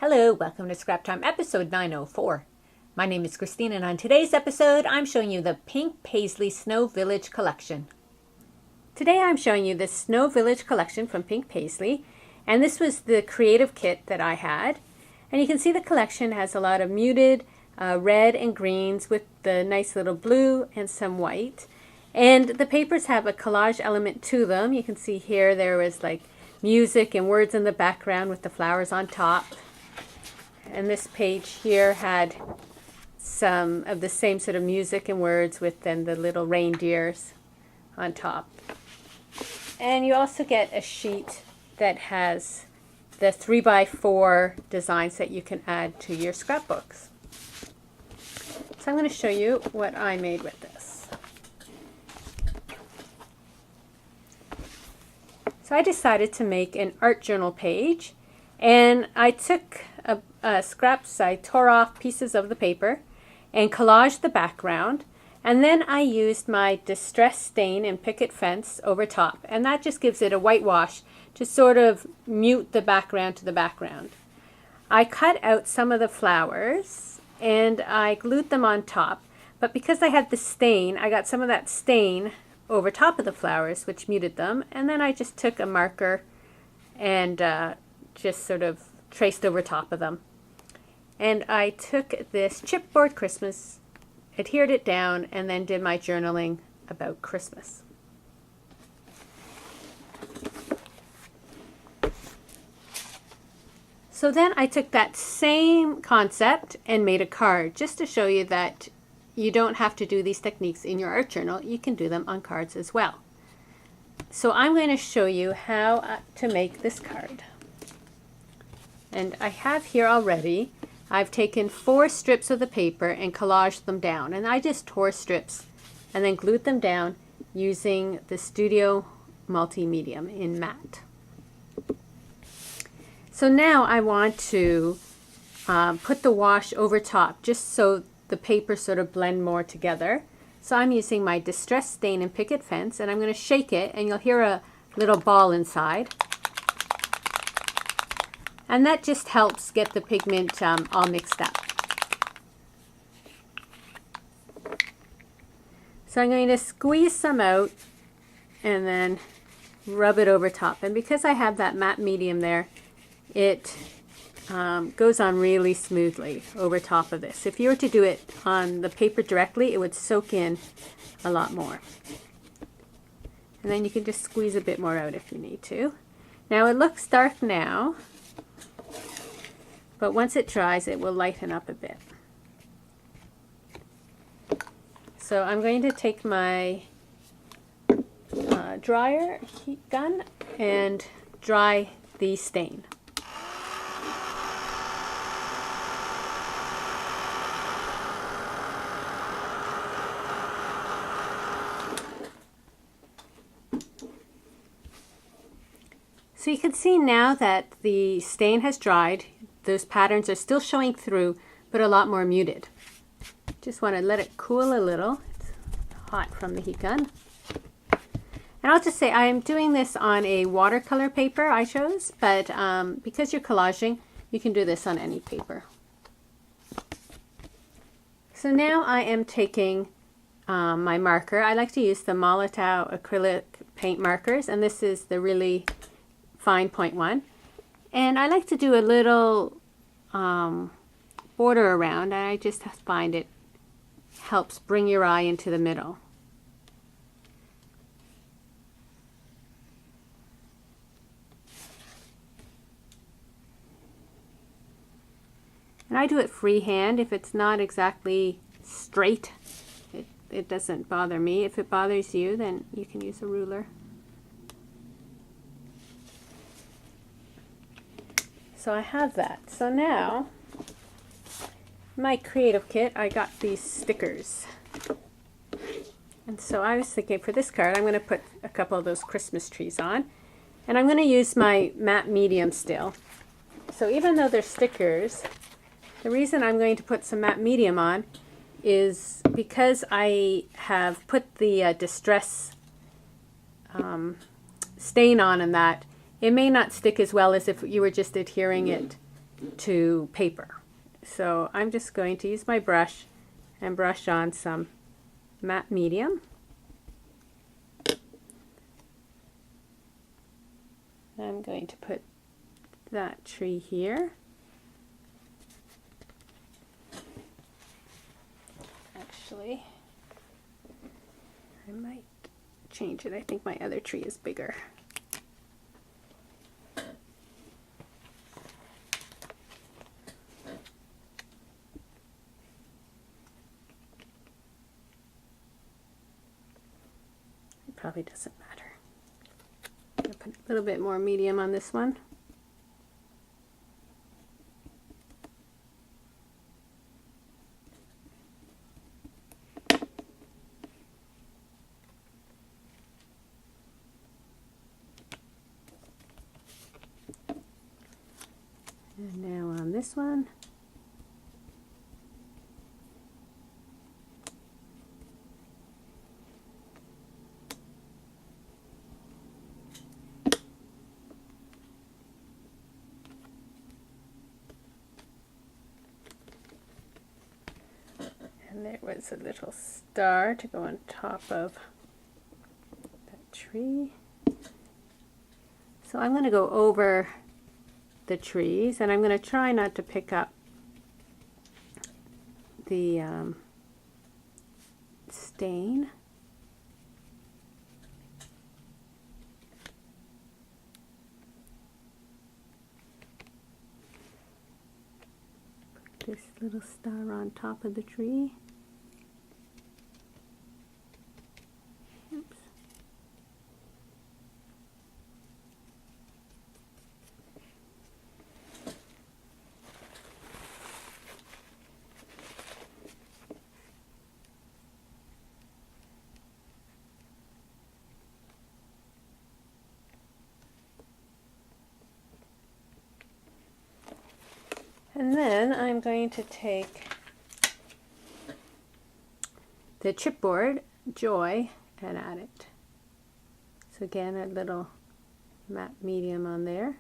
Hello, welcome to Scrap Time episode 904. My name is Christine and on today's episode I'm showing you the Pink Paislee Snow Village collection. Today I'm showing you the Snow Village collection from Pink Paislee, and this was the creative kit that I had. And you can see the collection has a lot of muted red and greens with the nice little blue and some white. And the papers have a collage element to them. You can see here there was like music and words in the background with the flowers on top. And this page here had some of the same sort of music and words with then the little reindeers on top. And you also get a sheet that has the 3x4 designs that you can add to your scrapbooks. So I'm going to show you what I made with this. So I decided to make an art journal page, and I took scraps. I tore off pieces of the paper and collaged the background, and then I used my distress stain and picket fence over top, and that just gives it a whitewash to sort of mute the background to the background. I cut out some of the flowers and I glued them on top, but because I had the stain, I got some of that stain over top of the flowers, which muted them, and then I just took a marker and just sort of traced over top of them. And I took this chipboard Christmas, adhered it down, and then did my journaling about Christmas. So then I took that same concept and made a card, just to show you that you don't have to do these techniques in your art journal. You can do them on cards as well. So I'm going to show you how to make this card. And I have here already, I've taken 4 strips of the paper and collaged them down. And I just tore strips and then glued them down using the Studio Multimedium in matte. So now I want to put the wash over top, just so the papers sort of blend more together. So I'm using my Distress Stain and Picket Fence, and I'm going to shake it, and you'll hear a little ball inside. And that just helps get the pigment all mixed up. So I'm going to squeeze some out and then rub it over top. And because I have that matte medium there, it goes on really smoothly over top of this. If you were to do it on the paper directly, it would soak in a lot more. And then you can just squeeze a bit more out if you need to. Now it looks dark now, but once it dries, it will lighten up a bit. So I'm going to take my dryer heat gun and dry the stain. So you can see now that the stain has dried. Those patterns are still showing through, but a lot more muted. Just want to let it cool a little. It's hot from the heat gun. And I'll just say I'm doing this on a watercolor paper I chose, but because you're collaging, you can do this on any paper. So now I am taking my marker. I like to use the Molotow acrylic paint markers, and this is the really fine point one. And I like to do a little border around, and I just find it helps bring your eye into the middle. And I do it freehand. If it's not exactly straight, it doesn't bother me. If it bothers you, then you can use a ruler. So I have that. So now, my creative kit, I got these stickers. And so I was thinking for this card, I'm going to put a couple of those Christmas trees on. And I'm going to use my matte medium still. So even though they're stickers, the reason I'm going to put some matte medium on is because I have put the distress stain on and that. It may not stick as well as if you were just adhering it to paper. So I'm just going to use my brush and brush on some matte medium. I'm going to put that tree here. Actually, I might change it. I think my other tree is bigger. It probably doesn't matter. I'm going to put a little bit more medium on this one. And now on this one, and there was a little star to go on top of that tree. So I'm going to go over the trees, and I'm going to try not to pick up the stain. Put this little star on top of the tree. Oops. And then I'm going to take the chipboard Joy and add it. So again, a little matte medium on there.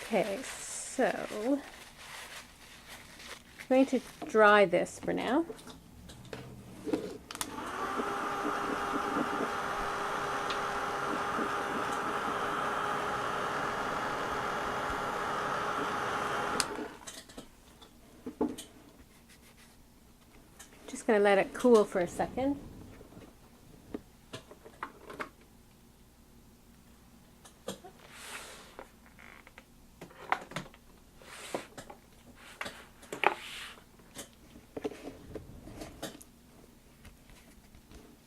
Okay, so I'm going to dry this for now. Just going to let it cool for a second.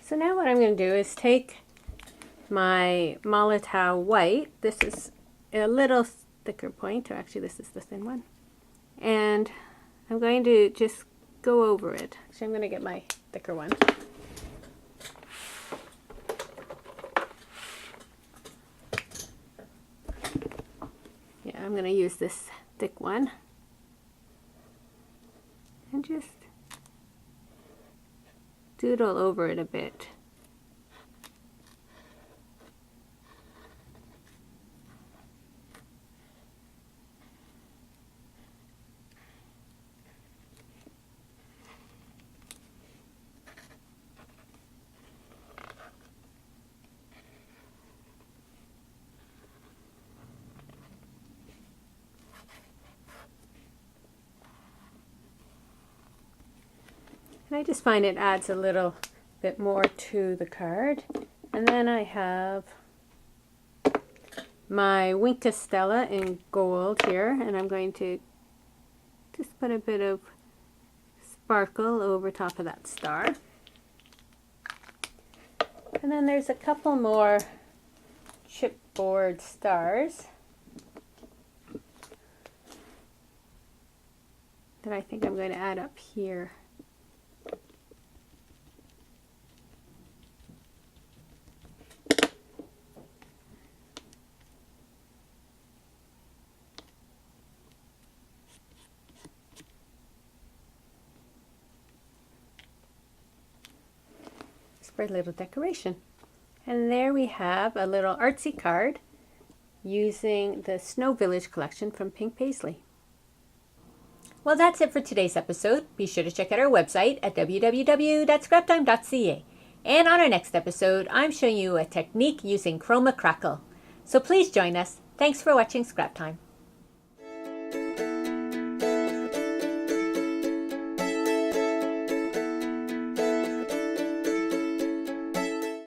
So now what I'm going to do is take my Molotow white. This is a little thicker point, or actually this is the thin one. And I'm going to just go over it. Actually, I'm going to get my thicker one. Yeah, I'm going to use this thick one. And just doodle over it a bit. And I just find it adds a little bit more to the card. And then I have my Wink Stella in gold here, and I'm going to just put a bit of sparkle over top of that star. And then there's a couple more chipboard stars that I think I'm going to add up here. for a little decoration. And there we have a little artsy card using the Snow Village collection from Pink Paislee. Well, that's it for today's episode. Be sure to check out our website at www.scraptime.ca. And on our next episode, I'm showing you a technique using chroma crackle. So please join us. Thanks for watching Scrap Time.